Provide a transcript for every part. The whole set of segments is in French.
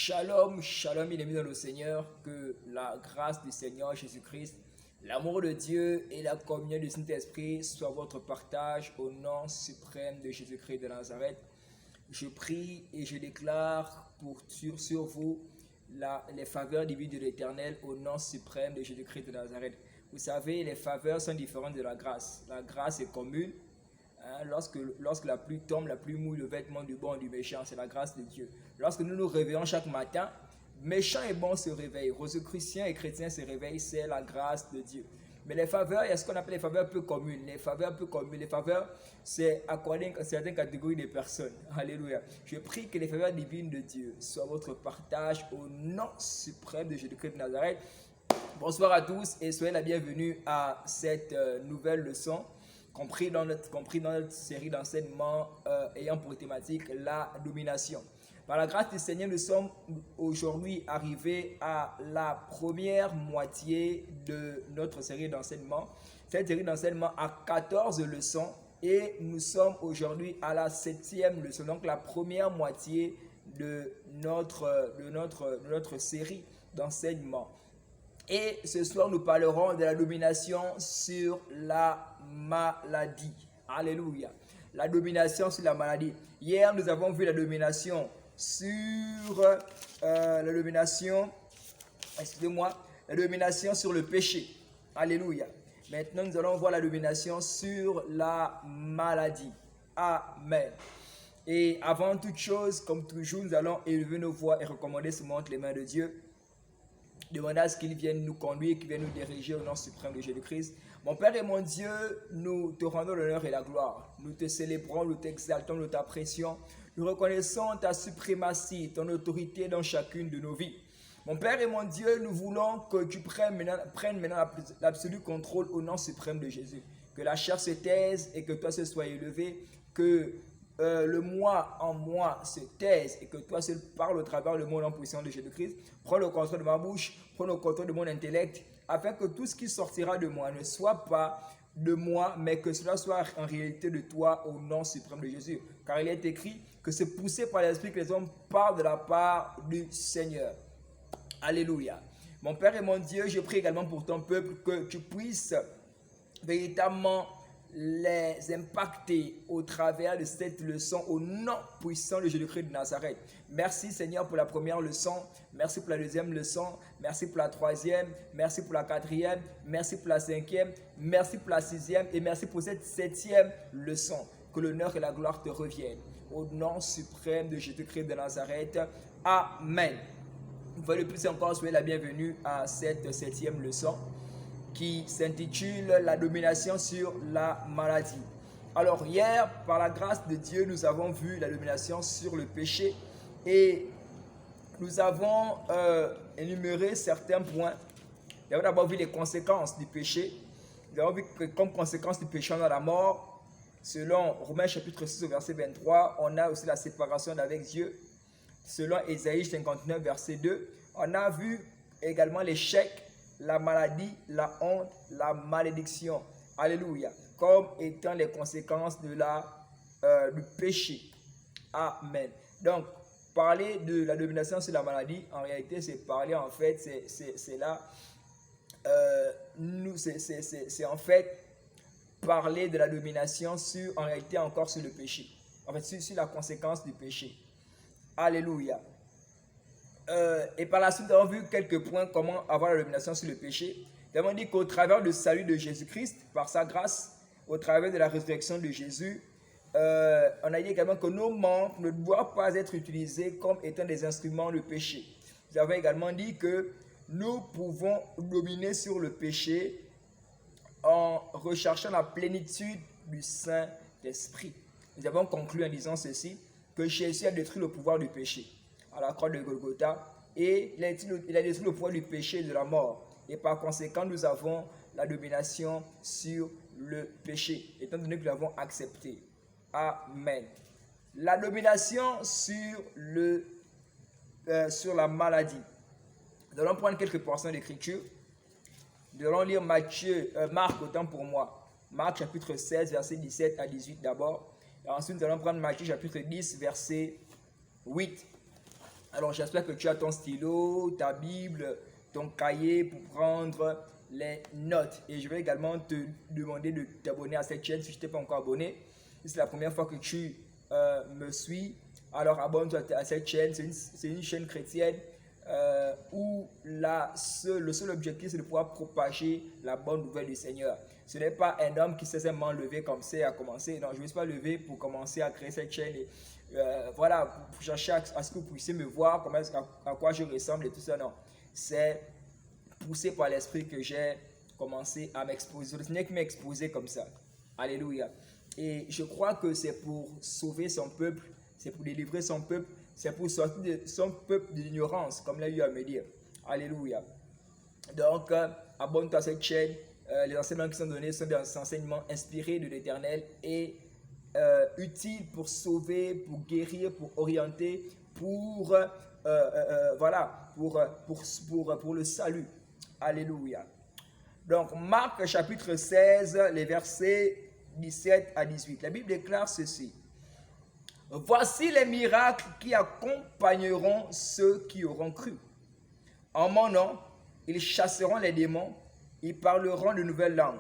Shalom, shalom, bien-aimés dans le Seigneur, que la grâce du Seigneur Jésus-Christ, l'amour de Dieu et la communion du Saint-Esprit soient votre partage au nom suprême de Jésus-Christ de Nazareth. Je prie et je déclare sur vous les faveurs divines de l'Éternel au nom suprême de Jésus-Christ de Nazareth. Vous savez, les faveurs sont différentes de la grâce. La grâce est commune. Lorsque la pluie tombe, la pluie mouille le vêtement du bon et du méchant, c'est la grâce de Dieu. Lorsque nous nous réveillons chaque matin, méchants et bons se réveillent, rosicruciens et chrétiens se réveillent, c'est la grâce de Dieu. Mais les faveurs, il y a ce qu'on appelle les faveurs peu communes. Les faveurs peu communes, les faveurs, c'est accordé à certaines catégories de personnes. Alléluia. Je prie que les faveurs divines de Dieu soient votre partage au nom suprême de Jésus-Christ de Nazareth. Bonsoir à tous et soyez la bienvenue à cette nouvelle leçon. Compris dans notre série d'enseignements ayant pour thématique la domination. Par la grâce du Seigneur, nous sommes aujourd'hui arrivés à la première moitié de notre série d'enseignements. Cette série d'enseignements a 14 leçons et nous sommes aujourd'hui à la 7e leçon, donc la première moitié de notre série d'enseignements. Et ce soir, nous parlerons de la domination sur la maladie. Alléluia. La domination sur la maladie. Hier, nous avons vu la domination sur la domination sur le péché. Alléluia. Maintenant, nous allons voir la domination sur la maladie. Amen. Et avant toute chose, comme toujours, nous allons élever nos voix et recommander ce monde les mains de Dieu. Demander à ce qu'il vienne nous conduire, qu'il vienne nous diriger au nom suprême de Jésus-Christ. Mon Père et mon Dieu, nous te rendons l'honneur et la gloire. Nous te célébrons, nous t'exaltons, nous t'apprécions. Nous reconnaissons ta suprématie, ton autorité dans chacune de nos vies. Mon Père et mon Dieu, nous voulons que tu prennes maintenant l'absolu contrôle au nom suprême de Jésus. Que la chair se taise et que toi se sois élevé. Que le moi en moi se taise et que toi seul parles au travers le monde en puissance de Jésus-Christ. Prends le contrôle de ma bouche, prends le contrôle de mon intellect, afin que tout ce qui sortira de moi ne soit pas de moi, mais que cela soit en réalité de toi au nom suprême de Jésus. Car il est écrit que c'est poussé par l'Esprit que les hommes parlent de la part du Seigneur. Alléluia. Mon Père et mon Dieu, je prie également pour ton peuple que tu puisses véritablement les impacter au travers de cette leçon au nom puissant de Jésus-Christ de Nazareth. Merci Seigneur pour la première leçon, merci pour la deuxième leçon, merci pour la troisième, merci pour la quatrième, merci pour la cinquième, merci pour la sixième et merci pour cette septième leçon. Que l'honneur et la gloire te reviennent. Au nom suprême de Jésus-Christ de Nazareth. Amen. Une fois de plus encore, soyez la bienvenue à cette septième leçon qui s'intitule « La domination sur la maladie ». Alors hier, par la grâce de Dieu, nous avons vu la domination sur le péché et nous avons énuméré certains points. Nous avons d'abord vu les conséquences du péché. Nous avons vu que comme conséquence du péché, on a la mort. Selon Romains chapitre 6 verset 23, on a aussi la séparation d'avec Dieu. Selon Ésaïe 59 verset 2, on a vu également l'échec, la maladie, la honte, la malédiction. Alléluia. Comme étant les conséquences de du péché. Amen. Donc, parler de la domination sur la maladie, en réalité, c'est parler, en fait, c'est là, c'est en fait parler de la domination sur, en réalité, encore sur le péché. En fait, sur la conséquence du péché. Alléluia. Et par la suite, nous avons vu quelques points comment avoir la domination sur le péché. Nous avons dit qu'au travers du salut de Jésus-Christ, par sa grâce, au travers de la résurrection de Jésus, on a dit également que nos membres ne doivent pas être utilisés comme étant des instruments de péché. Nous avons également dit que nous pouvons dominer sur le péché en recherchant la plénitude du Saint-Esprit. Nous avons conclu en disant ceci, que Jésus a détruit le pouvoir du péché à la croix de Golgotha et il a détruit le pouvoir du péché et de la mort. Et par conséquent, nous avons la domination sur le péché, étant donné que nous l'avons accepté. Amen. La domination sur la maladie. Nous allons prendre quelques portions d'écriture. Nous allons lire Marc, autant pour moi. Marc chapitre 16, verset 17 à 18 d'abord. Et ensuite, nous allons prendre Matthieu chapitre 10, verset 8. Alors j'espère que tu as ton stylo, ta Bible, ton cahier pour prendre les notes. Et je vais également te demander de t'abonner à cette chaîne si tu n'es pas encore abonné. Si c'est la première fois que tu me suis, alors abonne-toi à cette chaîne. C'est une chaîne chrétienne où le seul objectif c'est de pouvoir propager la bonne nouvelle du Seigneur. Ce n'est pas un homme qui s'est seulement levé comme ça et a commencé. Non, je ne me suis pas levé pour commencer à créer cette chaîne. Et, voilà, pour chercher à ce que vous puissiez me voir, à quoi je ressemble et tout ça. Non, c'est poussé par l'esprit que j'ai commencé à m'exposer. Le Seigneur qui m'a exposé comme ça. Alléluia. Et je crois que c'est pour sauver son peuple, c'est pour délivrer son peuple, c'est pour sortir de son peuple de l'ignorance, comme il a eu à me dire. Alléluia. Donc, abonne-toi à cette chaîne. Les enseignements qui sont donnés sont des enseignements inspirés de l'Éternel et utiles pour sauver, pour guérir, pour orienter, pour, voilà, pour le salut. Alléluia. Donc, Marc chapitre 16, les versets 17 à 18. La Bible déclare ceci. Voici les miracles qui accompagneront ceux qui auront cru. En mon nom, ils chasseront les démons, ils parleront de nouvelles langues,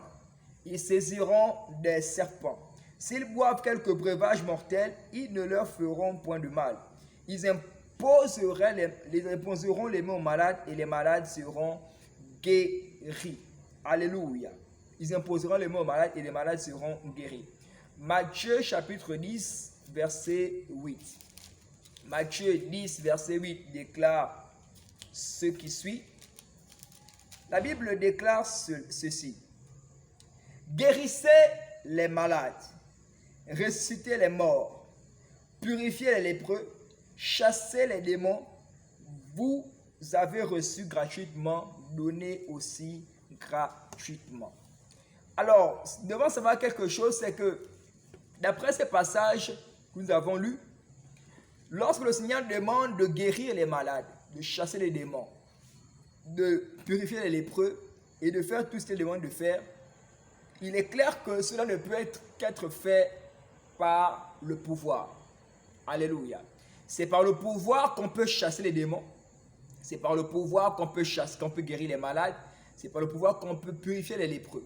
ils saisiront des serpents. S'ils boivent quelques breuvages mortels, ils ne leur feront point de mal. Ils imposeront les mains aux malades et les malades seront guéris. Alléluia. Ils imposeront les mains aux malades et les malades seront guéris. Matthieu chapitre 10, verset 8. Matthieu 10, verset 8 déclare ce qui suit. La Bible déclare ceci. Guérissez les malades, ressuscitez les morts, purifiez les lépreux, chassez les démons. Vous avez reçu gratuitement, donnez aussi gratuitement. Alors, devant savoir quelque chose, c'est que d'après ces passages que nous avons lus, lorsque le Seigneur demande de guérir les malades, de chasser les démons, de purifier les lépreux et de faire tout ce qu'il demande de faire, il est clair que cela ne peut qu'être fait par le pouvoir. Alléluia. C'est par le pouvoir qu'on peut chasser les démons. C'est par le pouvoir qu'on peut guérir les malades. C'est par le pouvoir qu'on peut purifier les lépreux.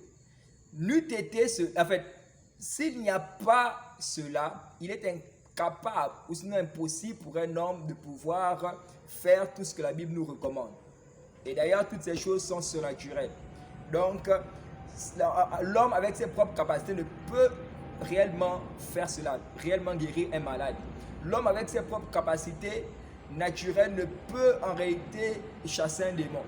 En fait, s'il n'y a pas cela, il est incapable ou sinon impossible pour un homme de pouvoir faire tout ce que la Bible nous recommande. Et d'ailleurs, toutes ces choses sont surnaturelles. Donc, l'homme avec ses propres capacités ne peut réellement faire cela, réellement guérir un malade. L'homme avec ses propres capacités naturelles ne peut en réalité chasser un démon.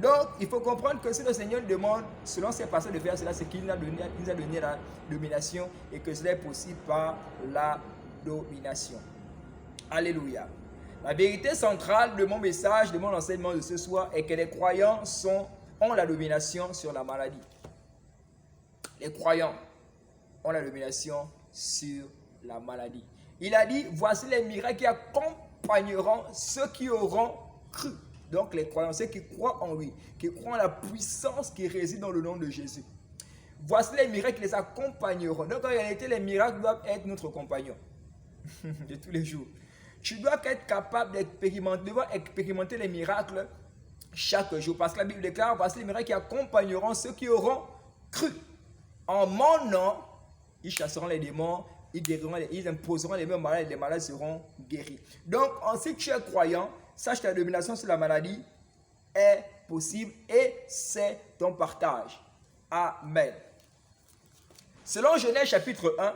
Donc, il faut comprendre que si le Seigneur demande, selon ses passages de faire cela, c'est qu'il nous a donné la domination et que cela est possible par la domination. Alléluia. La vérité centrale de mon message, de mon enseignement de ce soir est que les croyants ont la domination sur la maladie. Les croyants ont la domination sur la maladie. Il a dit, voici les miracles qui accompagneront ceux qui auront cru. Donc les croyants, ceux qui croient en lui, qui croient en la puissance qui réside dans le nom de Jésus. Voici les miracles qui les accompagneront. Donc en réalité, les miracles doivent être notre compagnon de tous les jours. Tu dois être capable d'expérimenter les miracles chaque jour. Parce que la Bible déclare, voici les miracles qui accompagneront ceux qui auront cru. En mon nom, ils chasseront les démons, ils imposeront les mains aux malades et les malades seront guéris. Donc, si tu es croyant, sache que la domination sur la maladie est possible et c'est ton partage. Amen. Selon Genèse chapitre 1,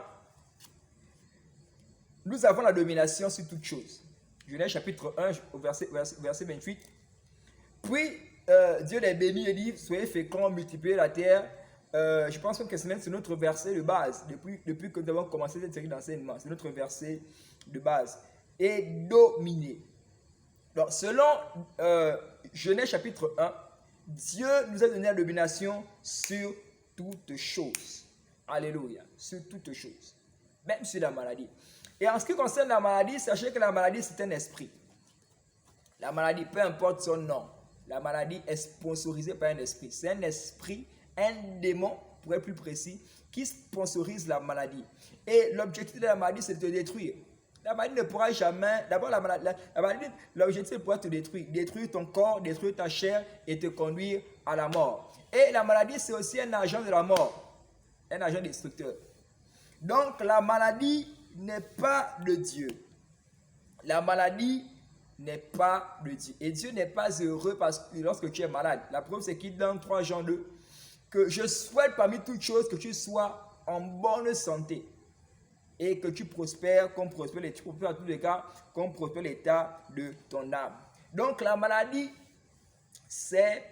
nous avons la domination sur toutes choses. Genèse chapitre 1, au verset 28. Puis, Dieu les bénit et dit, soyez féconds, multipliez la terre. Je pense que c'est notre verset de base, depuis que nous avons commencé cette série d'enseignements. C'est notre verset de base. Et dominer. Donc, selon Genèse chapitre 1, Dieu nous a donné la domination sur toutes choses. Alléluia. Sur toutes choses. Même sur la maladie. Et en ce qui concerne la maladie, sachez que la maladie, c'est un esprit. La maladie, peu importe son nom, la maladie est sponsorisée par un esprit. C'est un esprit, un démon, pour être plus précis, qui sponsorise la maladie. Et l'objectif de la maladie, c'est de te détruire. La maladie ne pourra jamais. D'abord, la maladie, l'objectif pourra te détruire ton corps, détruire ta chair et te conduire à la mort. Et la maladie, c'est aussi un agent de la mort, un agent destructeur. Donc, la maladie n'est pas de Dieu. La maladie n'est pas de Dieu. Et Dieu n'est pas heureux parce que lorsque tu es malade. La preuve, c'est qu'il donne 3 Jean 2 que je souhaite parmi toutes choses que tu sois en bonne santé et que tu prospères, comme prospère les, tu prospères à tous les cas, comme prospère l'état de ton âme. Donc la maladie, c'est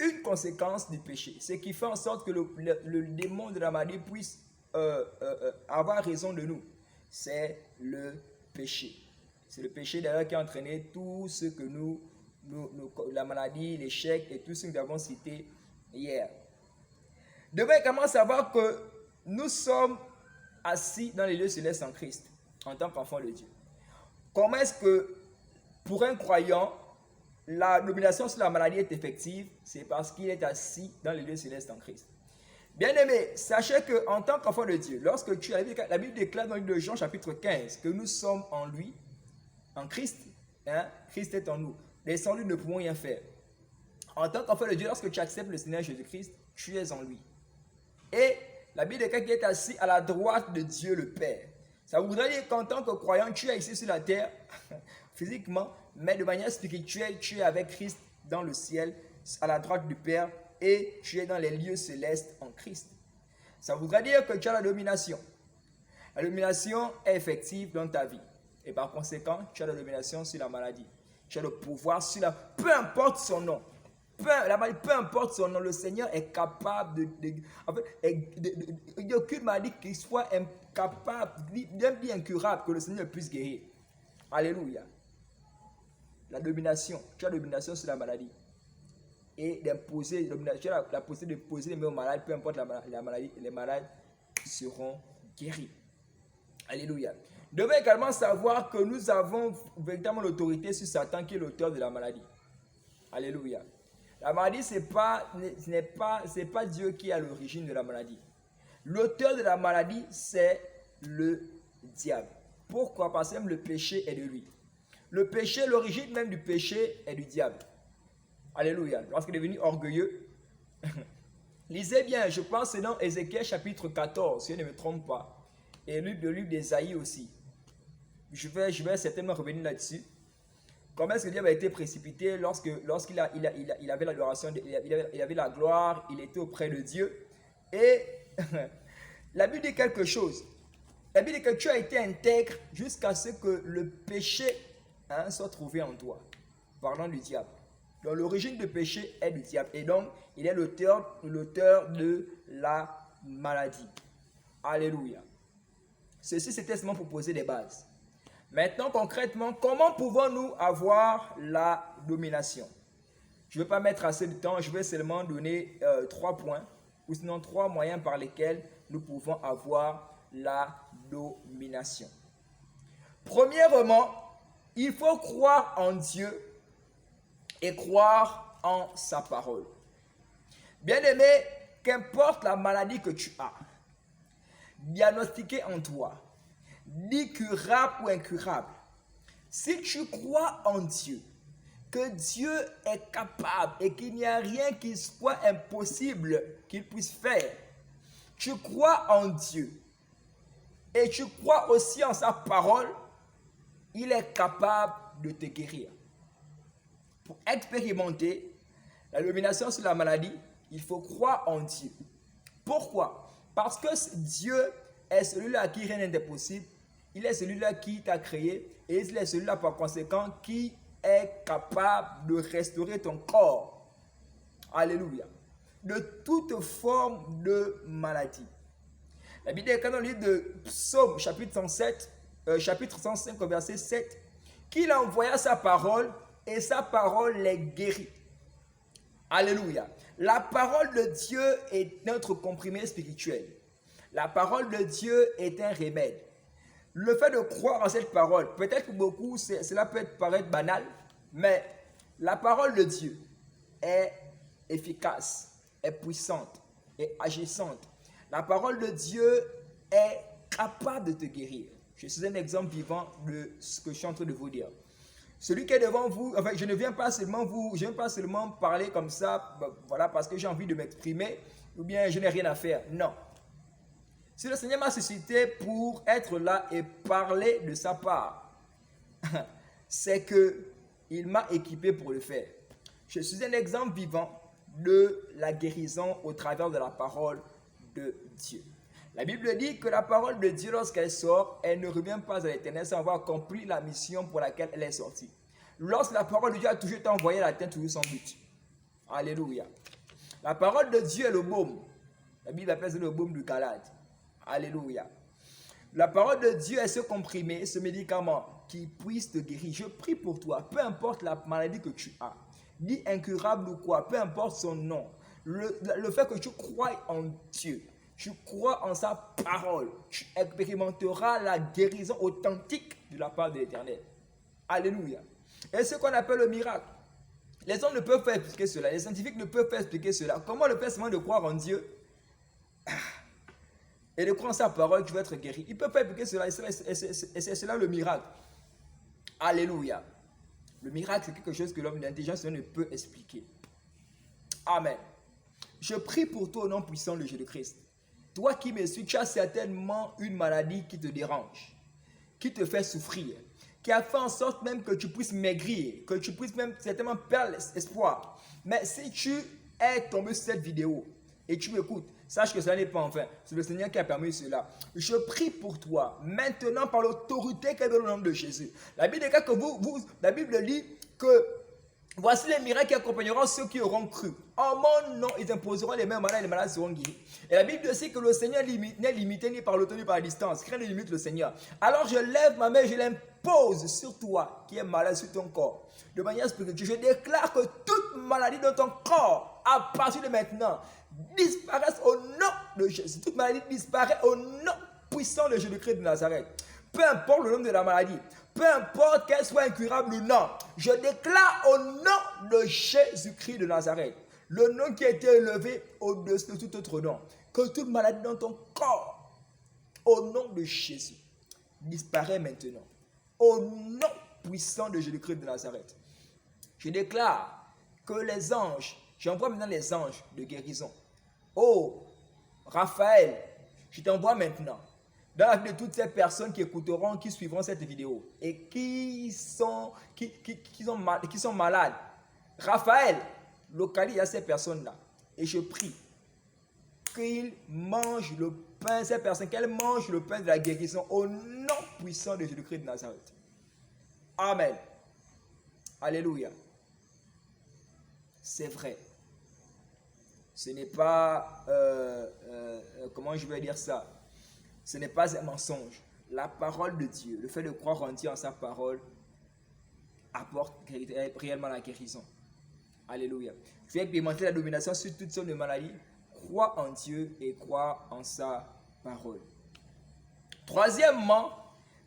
une conséquence du péché. Ce qui fait en sorte que le démon de la maladie puisse avoir raison de nous. C'est le péché. C'est le péché d'ailleurs qui a entraîné tout ce que la maladie, l'échec et tout ce que nous avons cité hier. Nous devons également savoir que nous sommes assis dans les lieux célestes en Christ, en tant qu'enfants de Dieu. Comment est-ce que, pour un croyant, la domination sur la maladie est effective? C'est parce qu'il est assis dans les lieux célestes en Christ. Bien-aimés, sachez qu'en tant qu'enfant de Dieu, lorsque tu as la Bible déclare dans le livre de Jean chapitre 15 que nous sommes en lui, en Christ, hein, Christ est en nous. Mais sans lui, nous ne pouvons rien faire. En tant qu'enfant de Dieu, lorsque tu acceptes le Seigneur Jésus-Christ, tu es en lui. Et la Bible déclare qu'il est assis à la droite de Dieu le Père. Ça voudrait dire qu'en tant que croyant, tu es ici sur la terre, physiquement, mais de manière spirituelle, tu es avec Christ dans le ciel, à la droite du Père, et tu es dans les lieux célestes en Christ. Ça voudrait dire que tu as la domination. La domination est effective dans ta vie. Et par conséquent, tu as la domination sur la maladie. Tu as le pouvoir sur la... Peu importe son nom. Peu importe son nom, le Seigneur est capable il n'y a aucune maladie qui soit incapable, même bien incurable, que le Seigneur puisse guérir. Alléluia. La domination, tu as la domination sur la maladie. Et d'imposer, tu as la possibilité de poser les mains aux malades, peu importe la maladie, les malades seront guéris. Alléluia. Nous devons également savoir que nous avons véritablement l'autorité sur Satan qui est l'auteur de la maladie. Alléluia. La maladie, ce n'est pas Dieu qui est à l'origine de la maladie. L'auteur de la maladie, c'est le diable. Pourquoi? Parce que même le péché est de lui. Le péché, l'origine même du péché est du diable. Alléluia. Lorsqu'il est devenu orgueilleux. Lisez bien, je pense que c'est dans Ézéchiel chapitre 14, si je ne me trompe pas. Et le livre d'Ésaïe aussi. Je vais certainement revenir là-dessus. Comment est-ce que Dieu a été précipité lorsqu'il avait l'adoration, il avait la gloire, il était auprès de Dieu. Et la Bible dit quelque chose. La Bible dit que tu as été intègre jusqu'à ce que le péché soit trouvé en toi. Parlant du diable. Donc l'origine du péché est du diable. Et donc, il est l'auteur de la maladie. Alléluia. Ceci, c'était seulement pour poser des bases. Maintenant, concrètement, comment pouvons-nous avoir la domination? Je ne vais pas mettre assez de temps, je vais seulement donner 3 points, ou sinon 3 moyens par lesquels nous pouvons avoir la domination. Premièrement, il faut croire en Dieu et croire en sa parole. Bien-aimé, qu'importe la maladie que tu as, diagnostiquée en toi, ni curable ou incurable, si tu crois en Dieu, que Dieu est capable et qu'il n'y a rien qui soit impossible qu'il puisse faire, tu crois en Dieu et tu crois aussi en sa parole, il est capable de te guérir. Pour expérimenter la domination sur la maladie, il faut croire en Dieu. Pourquoi? Parce que Dieu est celui-là à qui rien n'est impossible. Il est celui-là qui t'a créé et il est celui-là par conséquent qui est capable de restaurer ton corps. Alléluia. De toute forme de maladie. La Bible est dans le livre de Psaume, chapitre 105, verset 7, qu'il envoya sa parole et sa parole les guérit. Alléluia. La parole de Dieu est notre comprimé spirituel. La parole de Dieu est un remède. Le fait de croire en cette parole, peut-être pour beaucoup, cela peut paraître banal, mais la parole de Dieu est efficace, est puissante, est agissante. La parole de Dieu est capable de te guérir. Je suis un exemple vivant de ce que je suis en train de vous dire. Celui qui est devant vous, enfin, je ne viens pas seulement parler comme ça, voilà, parce que j'ai envie de m'exprimer, ou bien je n'ai rien à faire. Non. Si le Seigneur m'a suscité pour être là et parler de sa part, c'est que il m'a équipé pour le faire. Je suis un exemple vivant de la guérison au travers de la parole de Dieu. La Bible dit que la parole de Dieu, lorsqu'elle sort, elle ne revient pas à l'éternel sans avoir accompli la mission pour laquelle elle est sortie. Lorsque la parole de Dieu a toujours été envoyée, elle atteint toujours son but. Alléluia. La parole de Dieu est le baume. La Bible appelle ça le baume du Galade. Alléluia. La parole de Dieu est ce comprimé, ce médicament qui puisse te guérir. Je prie pour toi, peu importe la maladie que tu as, dit incurable ou quoi, peu importe son nom, le fait que tu crois en Dieu, tu crois en sa parole, tu expérimenteras la guérison authentique de la part de l'Éternel. Alléluia. Et ce qu'on appelle le miracle. Les hommes ne peuvent pas expliquer cela, les scientifiques ne peuvent pas expliquer cela. Comment le faire seulement de croire en Dieu et de croire en sa parole, tu vas être guéri. Il ne peut pas expliquer cela, et c'est cela le miracle. Alléluia. Le miracle, c'est quelque chose que l'homme d'intelligence ne peut expliquer. Amen. Je prie pour toi au nom puissant de Jésus-Christ. Toi qui me suis, tu as certainement une maladie qui te dérange, qui te fait souffrir, qui a fait en sorte même que tu puisses maigrir, que tu puisses même certainement perdre l'espoir. Mais si tu es tombé sur cette vidéo et tu m'écoutes, sache que cela n'est pas enfin. C'est le Seigneur qui a permis cela. Je prie pour toi maintenant par l'autorité qu'est dans le nom de Jésus. La Bible dit que la Bible dit que voici les miracles qui accompagneront ceux qui auront cru. En mon nom, ils imposeront les mêmes malades et les malades seront guéris. Et la Bible dit aussi que le Seigneur n'est limité ni par l'autorité ni par la distance. Rien ne limite le Seigneur. Alors je lève ma main et je l'impose sur toi qui es malade sur ton corps. De manière spirituelle, je déclare que toute maladie dans ton corps, à partir de maintenant, disparaisse au nom de Jésus. Toute maladie disparaît au nom puissant de Jésus-Christ de Nazareth. Peu importe le nom de la maladie, peu importe qu'elle soit incurable ou non, je déclare au nom de Jésus-Christ de Nazareth, le nom qui a été élevé au-dessus de tout autre nom, que toute maladie dans ton corps, au nom de Jésus, disparaît maintenant. Au nom puissant de Jésus-Christ de Nazareth. Je déclare que les anges, j'envoie maintenant les anges de guérison. Oh, Raphaël, je t'envoie maintenant dans la vie de toutes ces personnes qui écouteront, qui suivront cette vidéo et qui sont malades. Raphaël, localise à ces personnes-là et je prie qu'ils mangent le pain, ces personnes, qu'elles mangent le pain de la guérison au nom puissant de Jésus-Christ de Nazareth. Amen. Alléluia. C'est vrai. Ce n'est pas, comment je vais dire ça? Ce n'est pas un mensonge. La parole de Dieu, le fait de croire en Dieu, en sa parole, apporte réellement la guérison. Alléluia. Tu veux expérimenter la domination sur toutes sortes de maladies? Crois en Dieu et crois en sa parole. Troisièmement,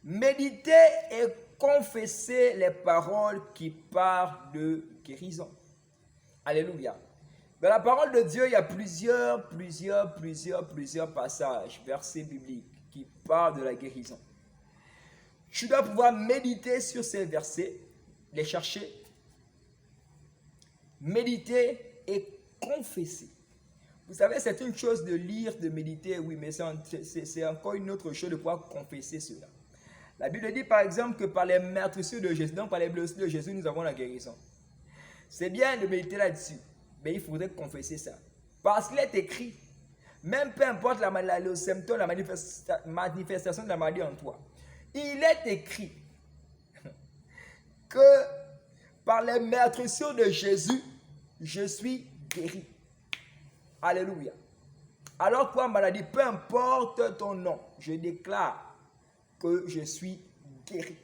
méditer et confesser les paroles qui parlent de guérison. Alléluia. Dans la parole de Dieu, il y a plusieurs passages, versets bibliques qui parlent de la guérison. Tu dois pouvoir méditer sur ces versets, les chercher, méditer et confesser. Vous savez, c'est une chose de lire, de méditer, oui, mais c'est encore une autre chose de pouvoir confesser cela. La Bible dit par exemple que par les meurtrissures de Jésus, donc par les blessures de Jésus, nous avons la guérison. C'est bien de méditer là-dessus. Mais il faudrait confesser ça. Parce qu'il est écrit, même peu importe le symptôme, la manifestation de la maladie en toi, il est écrit que par les meurtrissures de Jésus, je suis guéri. Alléluia. Alors toi, maladie, peu importe ton nom, je déclare que je suis guéri.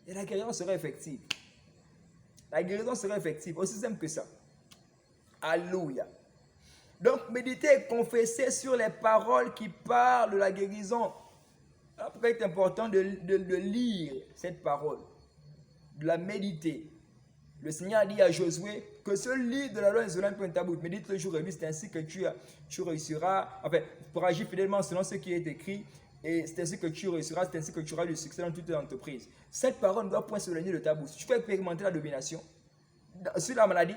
Et la guérison sera effective. La guérison sera effective, aussi simple que ça. Alléluia. Donc, méditer et confesser sur les paroles qui parlent de la guérison. Alors, pourquoi il est important de lire cette parole, de la méditer. Le Seigneur a dit à Josué que ce livre de la loi est un point de ta bouche. Médite le jour et nuit, c'est ainsi que tu réussiras, enfin, pour agir fidèlement selon ce qui est écrit. et c'est ainsi que tu réussiras, c'est ainsi que tu auras du succès dans toute ton entreprise. Cette parole ne doit point s'éloigner de ta bouche. Tu peux expérimenter la domination sur la maladie.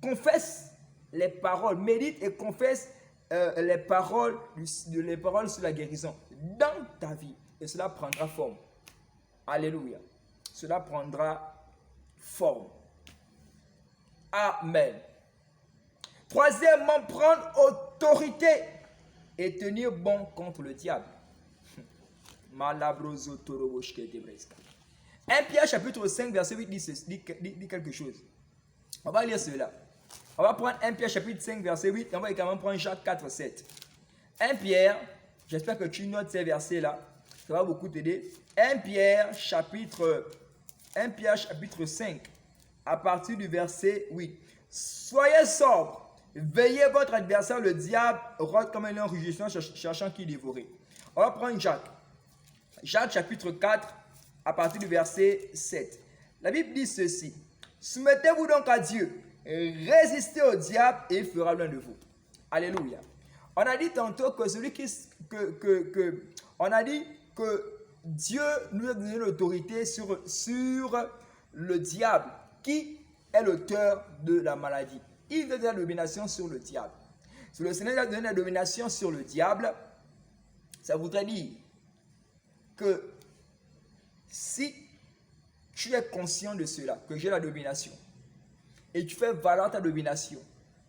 Confesse les paroles, médite et confesse les paroles sur la guérison dans ta vie. Et cela prendra forme. Alléluia. Cela prendra forme. Amen. Troisièmement, prendre autorité et tenir bon contre le diable. 1 Pierre chapitre 5 verset 8 dit quelque chose. On va lire cela. On va prendre 1 Pierre chapitre 5 verset 8 et on va également prendre Jacques 4 7. 1 Pierre, j'espère que tu notes ces versets là. Ça va beaucoup t'aider. 1 Pierre chapitre 5 à partir du verset 8. Soyez sobres, veillez votre adversaire le diable rôde comme un lion rugissant cherchant qui dévorer. On va prendre Jacques. Jacques chapitre 4 à partir du verset 7. La Bible dit ceci. Soumettez-vous donc à Dieu, résistez au diable et il fera loin de vous. Alléluia. On a dit tantôt que on a dit que Dieu nous a donné l'autorité sur le diable, qui est l'auteur de la maladie. Il nous a donné la domination sur le diable. Si le Seigneur a donné la domination sur le diable, ça voudrait dire que si tu es conscient de cela, que j'ai la domination, et tu fais valoir ta domination,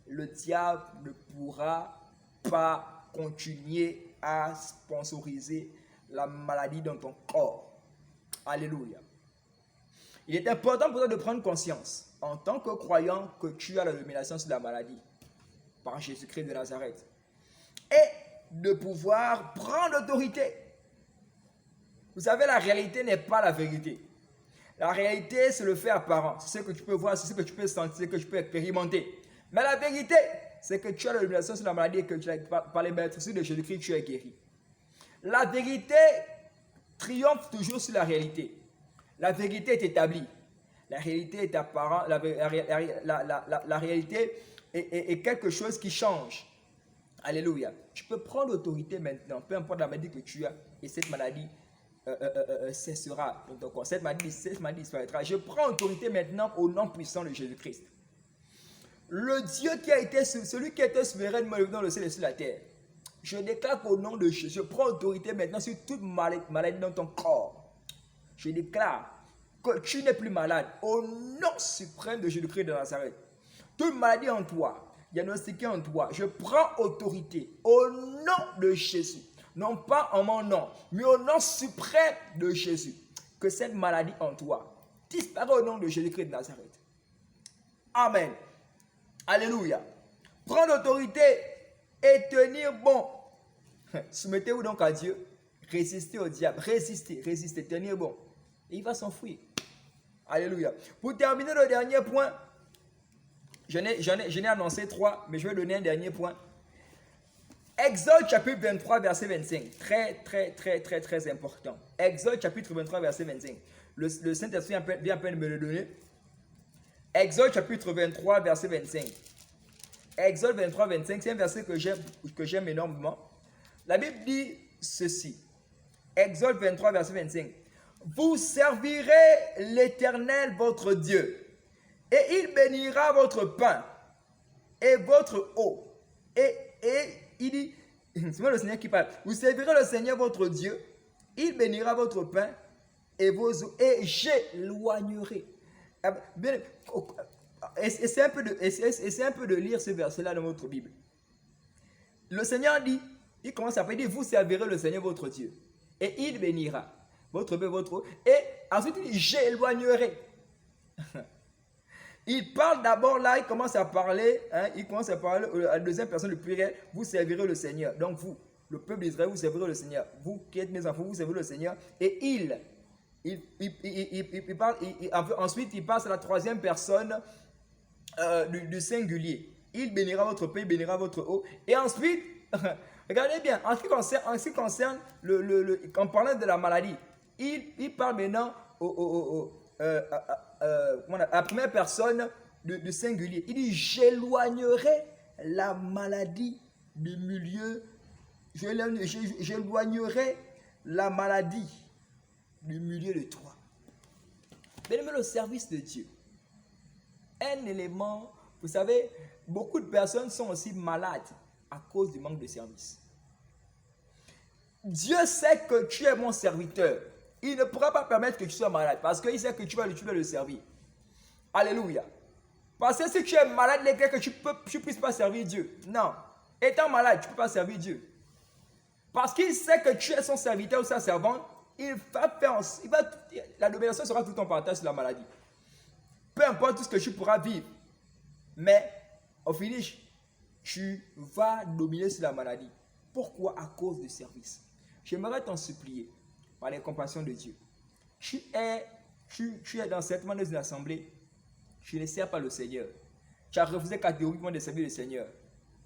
le diable ne pourra pas continuer à sponsoriser la maladie dans ton corps. Alléluia. Il est important pour toi de prendre conscience, en tant que croyant, que tu as la domination sur la maladie, par Jésus-Christ de Nazareth, et de pouvoir prendre l'autorité. Vous savez, la réalité n'est pas la vérité. La réalité, c'est le fait apparent. C'est ce que tu peux voir, c'est ce que tu peux sentir, c'est ce que tu peux expérimenter. Mais la vérité, c'est que tu as la domination sur la maladie et que tu as, par les maîtres de Jésus-Christ, tu es guéri. La vérité triomphe toujours sur la réalité. La vérité est établie. La réalité est apparente. La réalité est quelque chose qui change. Alléluia. Tu peux prendre l'autorité maintenant, peu importe la maladie que tu as, et cette maladie cessera. Donc, cette maladie disparaîtra. Je prends autorité maintenant au nom puissant de Jésus-Christ. Le Dieu qui a été, celui qui était souverain dans le ciel et sur la terre. Je déclare qu'au nom de Jésus, je prends autorité maintenant sur toute maladie dans ton corps. Je déclare que tu n'es plus malade au nom suprême de Jésus-Christ de Nazareth. Toute maladie en toi, diagnostiquée en toi, je prends autorité au nom de Jésus. Non pas en mon nom, mais au nom suprême de Jésus. Que cette maladie en toi disparaisse au nom de Jésus-Christ de Nazareth. Amen. Alléluia. Prendre l'autorité et tenir bon. Soumettez-vous donc à Dieu. Résistez au diable. Résistez, tenir bon. Et il va s'enfuir. Alléluia. Pour terminer le dernier point, j'en ai annoncé 3, mais je vais donner un dernier point. Exode chapitre 23, verset 25. Très important. Exode chapitre 23, verset 25. Le Saint-Esprit vient à peine de me le donner. Exode chapitre 23, verset 25. Exode 23, 25, c'est un verset que j'aime énormément. La Bible dit ceci. Exode 23, verset 25. Vous servirez l'Éternel votre Dieu, et il bénira votre pain et votre eau. Et il dit, c'est moi le Seigneur qui parle. Vous servirez le Seigneur votre Dieu, il bénira votre pain et vos eaux, et j'éloignerai. Essayez un peu de lire ce verset-là dans votre Bible. Le Seigneur dit, il commence à dire, vous servirez le Seigneur votre Dieu, et il bénira votre pain, votre eau, et ensuite il dit, j'éloignerai. Il parle d'abord là, il commence à parler à la deuxième personne du pluriel, vous servirez le Seigneur. Donc vous, le peuple d'Israël, vous servirez le Seigneur. Vous qui êtes mes enfants, vous servirez le Seigneur. Et ensuite il passe à la troisième personne du singulier. Il bénira votre pain, il bénira votre eau. Et ensuite, regardez bien, en ce qui concerne en parlant de la maladie, il parle maintenant la première personne du singulier. Il dit, j'éloignerai la maladie du milieu j'éloignerai la maladie du milieu de toi. Bien-aimé, le service de Dieu. Un élément, vous savez, beaucoup de personnes sont aussi malades à cause du manque de service. Dieu sait que tu es mon serviteur. Il ne pourra pas permettre que tu sois malade parce qu'il sait que tu vas le servir. Alléluia. Parce que si tu es malade, il est clair que tu ne puisses pas servir Dieu. Non. Étant malade, tu ne peux pas servir Dieu. Parce qu'il sait que tu es son serviteur ou sa servante, la domination sera tout en partage sur la maladie. Peu importe tout ce que tu pourras vivre. Mais, au finish, tu vas dominer sur la maladie. Pourquoi? À cause du service. J'aimerais t'en supplier, par les compassions de Dieu. Tu es dans cette une assemblée, tu ne sers pas le Seigneur. Tu as refusé catégoriquement de servir le Seigneur.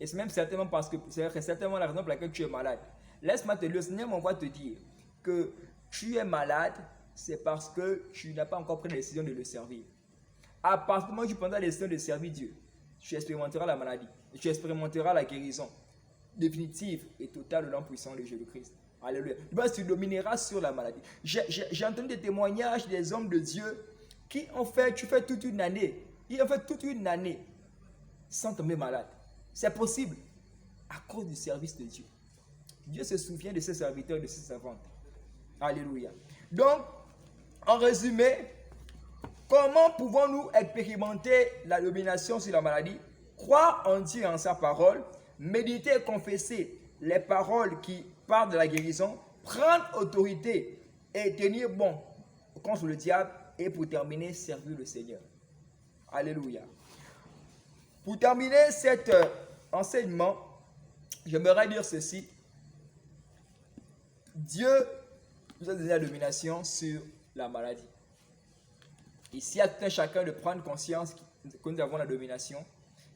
Et c'est même certainement parce que c'est certainement la raison pour laquelle tu es malade. Laisse-moi te dire, le Seigneur m'envoie te dire que tu es malade, c'est parce que tu n'as pas encore pris la décision de le servir. À partir du moment où tu prendras la décision de servir Dieu, tu expérimenteras la maladie, tu expérimenteras la guérison définitive et totale de l'homme puissant de Jésus-Christ. Alléluia. Tu domineras sur la maladie. J'ai entendu des témoignages des hommes de Dieu qui ont fait, tu fais toute une année, ils ont fait toute une année sans tomber malade. C'est possible à cause du service de Dieu. Dieu se souvient de ses serviteurs et de ses servantes. Alléluia. Donc, en résumé, comment pouvons-nous expérimenter la domination sur la maladie? Croire en Dieu et en sa parole, méditer et confesser les paroles qui parlent de la guérison, prendre autorité et tenir bon contre le diable et pour terminer, servir le Seigneur. Alléluia. Pour terminer cet enseignement, j'aimerais dire ceci. Dieu nous a donné la domination sur la maladie. Ici, à tout un chacun de prendre conscience que nous avons la domination,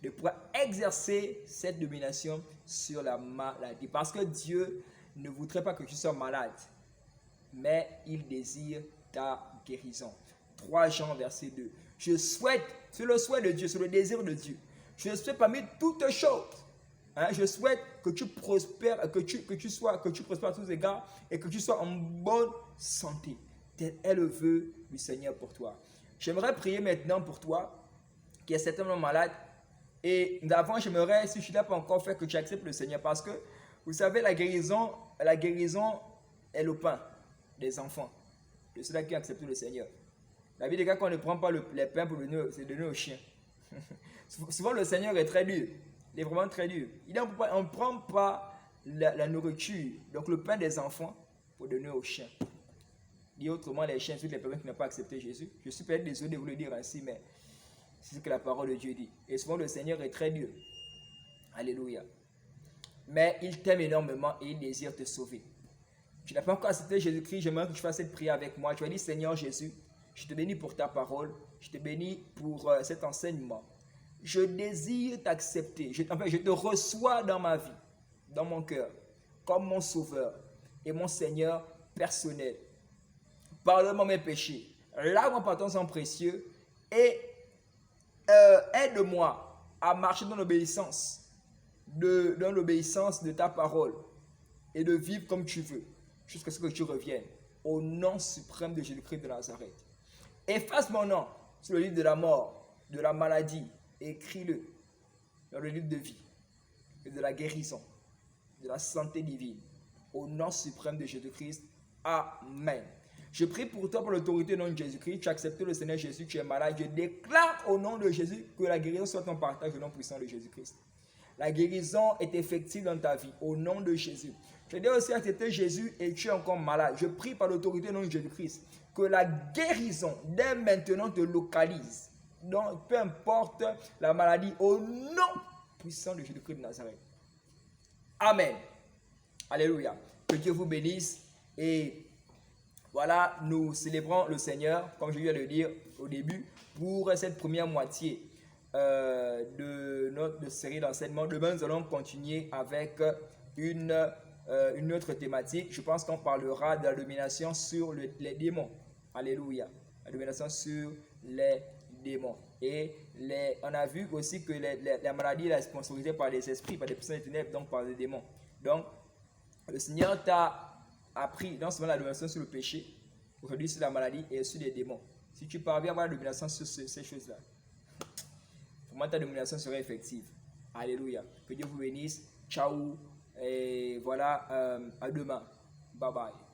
de pouvoir exercer cette domination sur la maladie. Parce que Dieu ne voudrait pas que tu sois malade, mais il désire ta guérison. 3 Jean, verset 2. Je souhaite, c'est le souhait de Dieu, c'est le désir de Dieu. Je souhaite parmi toutes choses. Je souhaite que tu prospères, que tu prospères à tous égards et que tu sois en bonne santé. Tel est le vœu du Seigneur pour toi. J'aimerais prier maintenant pour toi qui est certainement malade. Et d'avant, j'aimerais, si tu ne l'as pas encore fait, que tu acceptes le Seigneur. Parce que, vous savez, la guérison est le pain des enfants. De ceux-là qui acceptent le Seigneur. La Bible dit qu'on ne prend pas les pains pour c'est donner aux chiens. Souvent, le Seigneur est très dur. Il est vraiment très dur. On ne prend pas la nourriture, donc le pain des enfants, pour donner aux chiens. Dit autrement, les chiens, toutes les personnes qui n'ont pas accepté Jésus. Je suis peut-être désolé de vous le dire ainsi, mais c'est ce que la parole de Dieu dit. Et souvent, le Seigneur est très dur. Alléluia. Mais il t'aime énormément et il désire te sauver. Tu n'as pas encore accepté Jésus-Christ, j'aimerais que tu fasses cette prière avec moi. Tu vas dire, Seigneur Jésus, je te bénis pour ta parole. Je te bénis pour cet enseignement. Je désire t'accepter. Je te reçois dans ma vie, dans mon cœur, comme mon sauveur et mon Seigneur personnel. Pardonne-moi mes péchés. Lave-moi par ton sang précieux et aide-moi à marcher dans l'obéissance de ta parole et de vivre comme tu veux jusqu'à ce que tu reviennes au nom suprême de Jésus-Christ de Nazareth. Efface mon nom sur le livre de la mort, de la maladie, et écris-le dans le livre de vie et de la guérison, de la santé divine, au nom suprême de Jésus-Christ. Amen. Je prie pour toi, pour l'autorité au nom de Jésus-Christ. Tu as accepté le Seigneur Jésus, tu es malade. Je déclare au nom de Jésus que la guérison soit ton partage au nom puissant de Jésus-Christ. La guérison est effective dans ta vie au nom de Jésus. Tu as aussi accepté Jésus et tu es encore malade. Je prie par l'autorité au nom de Jésus-Christ que la guérison dès maintenant te localise. Donc, peu importe la maladie, au nom puissant de Jésus-Christ de Nazareth. Amen. Alléluia. Que Dieu vous bénisse et voilà, nous célébrons le Seigneur, comme je viens de le dire au début, pour cette première moitié de notre série d'enseignement. Demain, nous allons continuer avec une autre thématique. Je pense qu'on parlera de la domination sur les démons. Alléluia. La domination sur les démons. Et on a vu aussi que la maladie est sponsorisée par les esprits, par des puissances des ténèbres, donc par les démons. Donc, Le Seigneur t'a appris non seulement la domination sur le péché, aujourd'hui sur la maladie et sur les démons. Si tu parviens à avoir la domination sur ces choses-là, vraiment ta domination sera effective. Alléluia. Que Dieu vous bénisse. Ciao. Et voilà, à demain. Bye bye.